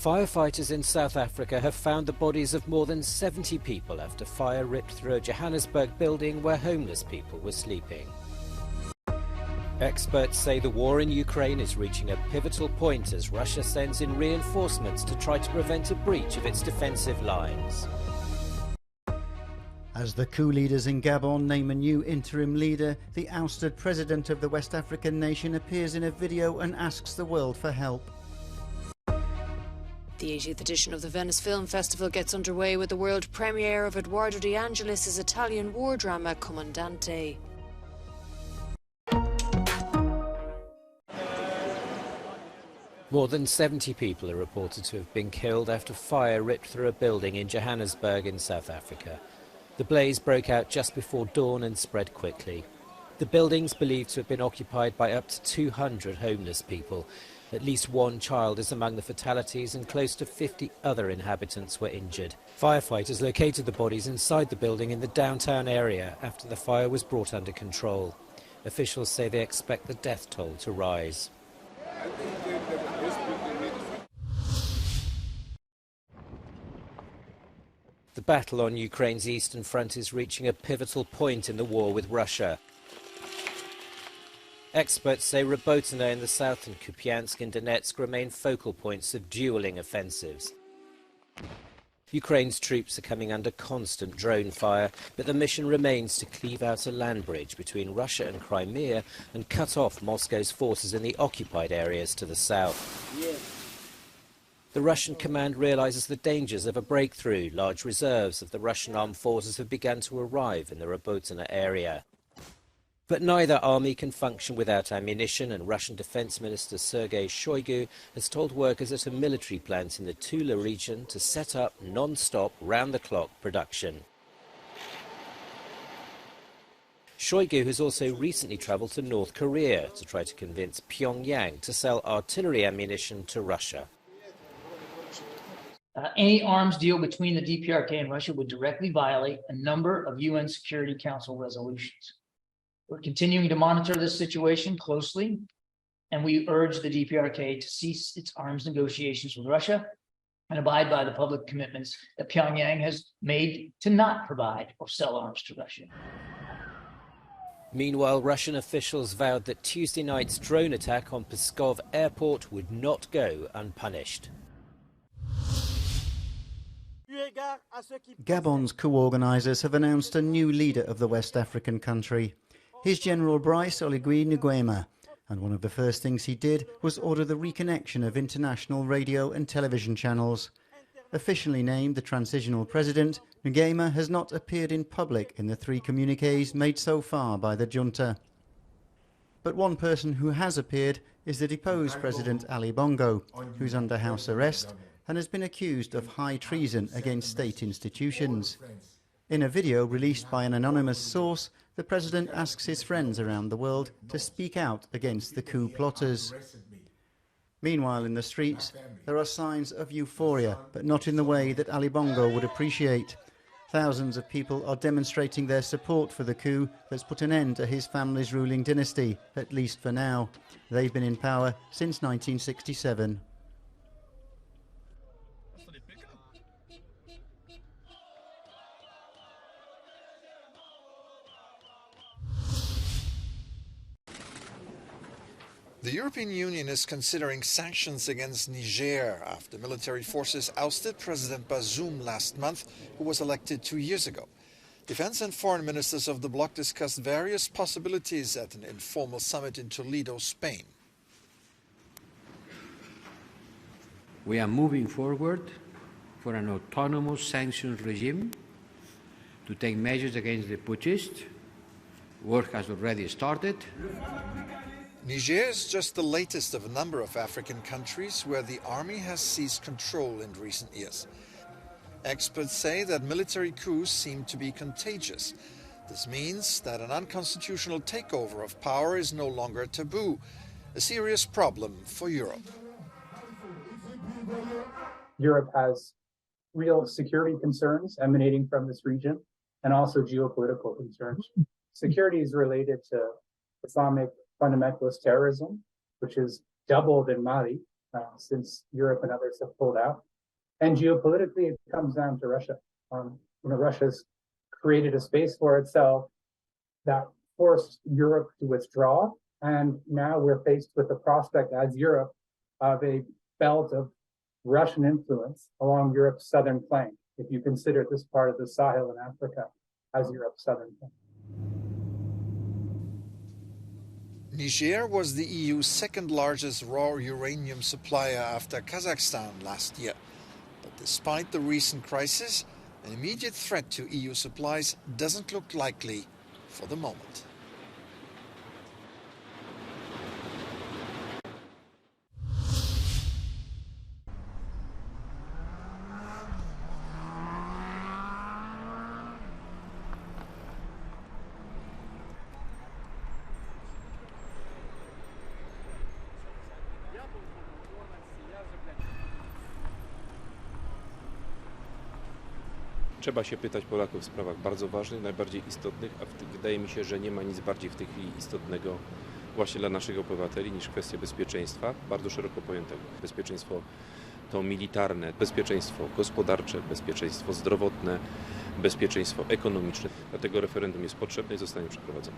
Firefighters in South Africa have found the bodies of more than 70 people after fire ripped through a Johannesburg building where homeless people were sleeping. Experts say the war in Ukraine is reaching a pivotal point as Russia sends in reinforcements to try to prevent a breach of its defensive lines. As the coup leaders in Gabon name a new interim leader, the ousted president of the West African nation appears in a video and asks the world for help. The 80th edition of the Venice Film Festival gets underway with the world premiere of Edoardo De Angelis' Italian war drama Comandante. More than 70 people are reported to have been killed after fire ripped through a building in Johannesburg in South Africa. The blaze broke out just before dawn and spread quickly. The building's believed to have been occupied by up to 200 homeless people. At least one child is among the fatalities and close to 50 other inhabitants were injured. Firefighters located the bodies inside the building in the downtown area after the fire was brought under control. Officials say they expect the death toll to rise. The battle on Ukraine's eastern front is reaching a pivotal point in the war with Russia. Experts say Robotyne in the south and Kupiansk in Donetsk remain focal points of dueling offensives. Ukraine's troops are coming under constant drone fire, but the mission remains to cleave out a land bridge between Russia and Crimea and cut off Moscow's forces in the occupied areas to the south. The Russian command realizes the dangers of a breakthrough. Large reserves of the Russian armed forces have begun to arrive in the Robotyne area. But neither army can function without ammunition, and Russian Defense Minister Sergei Shoigu has told workers at a military plant in the Tula region to set up non-stop, round-the-clock production. Shoigu has also recently travelled to North Korea to try to convince Pyongyang to sell artillery ammunition to Russia. Any arms deal between the DPRK and Russia would directly violate a number of UN Security Council resolutions. We're continuing to monitor this situation closely, and we urge the DPRK to cease its arms negotiations with Russia and abide by the public commitments that Pyongyang has made to not provide or sell arms to Russia. Meanwhile, Russian officials vowed that Tuesday night's drone attack on Pskov airport would not go unpunished. Gabon's coup organisers have announced a new leader of the West African country. He's General Brice Oligui Nguema, and one of the first things he did was order the reconnection of international radio and television channels. Officially named the transitional president, Nguema has not appeared in public in the 3 communiques made so far by the junta. But one person who has appeared is the deposed President Ali Bongo, who's under house arrest and has been accused of high treason against state institutions. In a video released by an anonymous source, the president asks his friends around the world to speak out against the coup plotters. Meanwhile, in the streets, there are signs of euphoria, but not in the way that Ali Bongo would appreciate. Thousands of people are demonstrating their support for the coup that's put an end to his family's ruling dynasty, at least for now. They've been in power since 1967. The European Union is considering sanctions against Niger after military forces ousted President Bazoum last month, who was elected 2 years ago. Defense and foreign ministers of the bloc discussed various possibilities at an informal summit in Toledo, Spain. We are moving forward for an autonomous sanctions regime to take measures against the putschists. Work has already started. Niger is just the latest of a number of African countries where the army has seized control in recent years. Experts say that military coups seem to be contagious. This means that an unconstitutional takeover of power is no longer taboo, a serious problem for Europe. Europe has real security concerns emanating from this region and also geopolitical concerns. Security is related to Islamic fundamentalist terrorism, which has doubled in Mali since Europe and others have pulled out. And geopolitically, it comes down to Russia. Russia's created a space for itself that forced Europe to withdraw. And now we're faced with the prospect as Europe of a belt of Russian influence along Europe's southern flank, if you consider this part of the Sahel in Africa as Europe's southern flank. Niger was the EU's second largest raw uranium supplier after Kazakhstan last year. But despite the recent crisis, an immediate threat to EU supplies doesn't look likely for the moment. Trzeba się pytać Polaków w sprawach bardzo ważnych, najbardziej istotnych, a wydaje mi się, że nie ma nic bardziej w tej chwili istotnego właśnie dla naszych obywateli niż kwestia bezpieczeństwa, bardzo szeroko pojętego. Bezpieczeństwo to militarne, bezpieczeństwo gospodarcze, bezpieczeństwo zdrowotne, bezpieczeństwo ekonomiczne. Dlatego referendum jest potrzebne i zostanie przeprowadzone.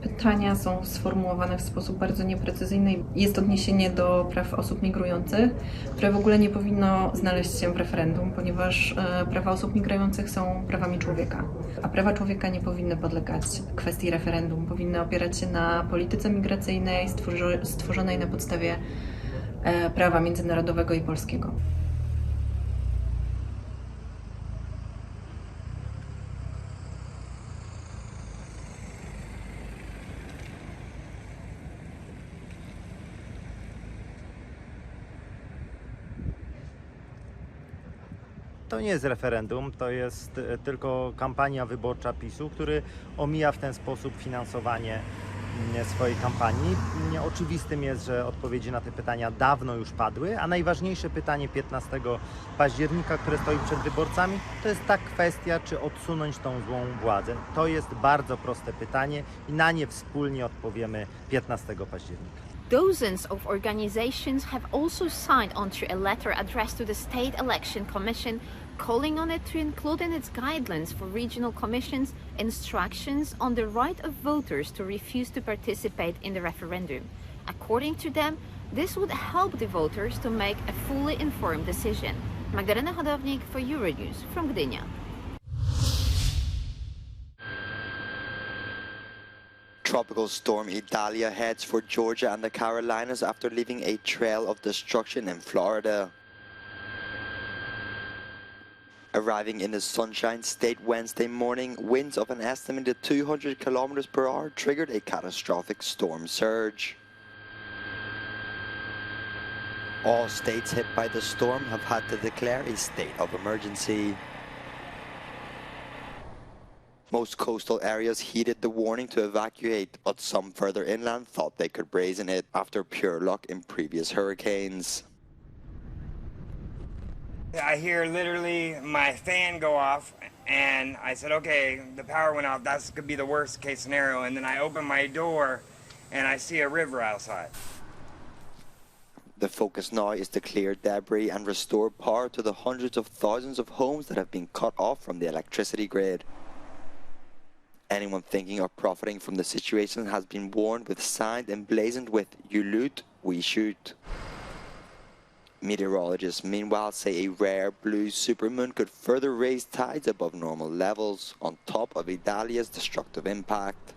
Pytania są sformułowane w sposób bardzo nieprecyzyjny. Jest odniesienie do praw osób migrujących, które w ogóle nie powinno znaleźć się w referendum, ponieważ prawa osób migrujących są prawami człowieka, a prawa człowieka nie powinny podlegać kwestii referendum. Powinny opierać się na polityce migracyjnej stworzonej na podstawie prawa międzynarodowego i polskiego. To nie jest referendum, to jest tylko kampania wyborcza PiS-u, który omija w ten sposób finansowanie swojej kampanii. Oczywistym jest, że odpowiedzi na te pytania dawno już padły, a najważniejsze pytanie 15 października, które stoi przed wyborcami, to jest ta kwestia, czy odsunąć tą złą władzę. To jest bardzo proste pytanie i na nie wspólnie odpowiemy 15 października. Dozens of organizations have also signed onto a letter addressed to the State Election Commission, calling on it to include in its guidelines for regional commissions instructions on the right of voters to refuse to participate in the referendum. According to them, this would help the voters to make a fully informed decision. Magdalena Hodownik for Euronews from Gdynia. Tropical storm Idalia heads for Georgia and the Carolinas after leaving a trail of destruction in Florida. Arriving in the Sunshine State Wednesday morning, winds of an estimated 200 kilometers per hour triggered a catastrophic storm surge. All states hit by the storm have had to declare a state of emergency. Most coastal areas heeded the warning to evacuate, but some further inland thought they could brazen it after pure luck in previous hurricanes. I hear literally my fan go off, and I said, okay, the power went off, that could be the worst case scenario, and then I open my door, and I see a river outside. The focus now is to clear debris and restore power to the hundreds of thousands of homes that have been cut off from the electricity grid. Anyone thinking of profiting from the situation has been warned with signs emblazoned with "You loot, we shoot." Meteorologists meanwhile say a rare blue supermoon could further raise tides above normal levels on top of Idalia's destructive impact.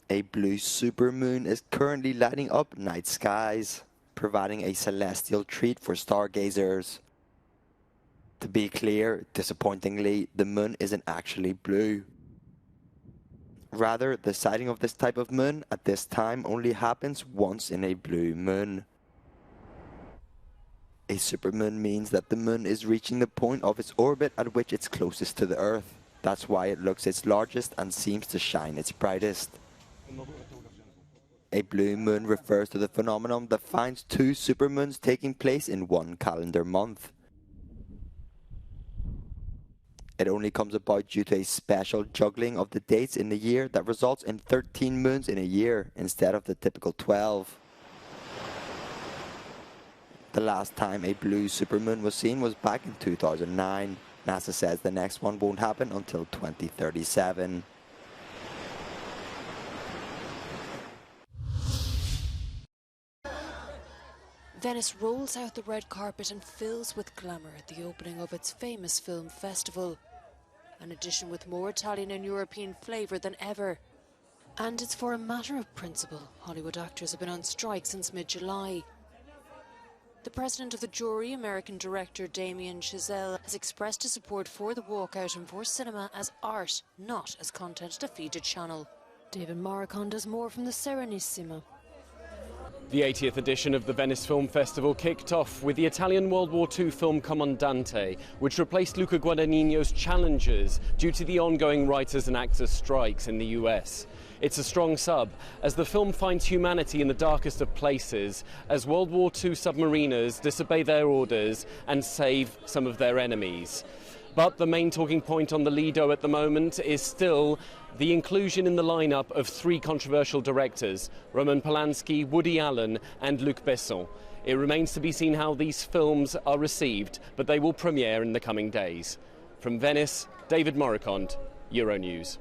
A blue supermoon is currently lighting up night skies, providing a celestial treat for stargazers. To be clear, disappointingly, the moon isn't actually blue. Rather, the sighting of this type of moon at this time only happens once in a blue moon. A supermoon means that the moon is reaching the point of its orbit at which it's closest to the Earth. That's why it looks its largest and seems to shine its brightest. A blue moon refers to the phenomenon that finds 2 supermoons taking place in one calendar month. It only comes about due to a special juggling of the dates in the year that results in 13 moons in a year instead of the typical 12. The last time a blue supermoon was seen was back in 2009. NASA says the next one won't happen until 2037. Venice rolls out the red carpet and fills with glamour at the opening of its famous film festival. An edition with more Italian and European flavour than ever. And it's for a matter of principle. Hollywood actors have been on strike since mid-July. The president of the jury, American director Damien Chazelle, has expressed his support for the walkout and for cinema as art, not as content to feed a channel. David Morricone does more from the Serenissima. The 80th edition of the Venice Film Festival kicked off with the Italian World War II film Comandante, which replaced Luca Guadagnino's Challengers due to the ongoing writers and actors strikes in the US. It's a strong sub, as the film finds humanity in the darkest of places, as World War II submariners disobey their orders and save some of their enemies. But the main talking point on the Lido at the moment is still the inclusion in the lineup of 3 controversial directors, Roman Polanski, Woody Allen and Luc Besson. It remains to be seen how these films are received, but they will premiere in the coming days. From Venice, David Morricone, Euronews.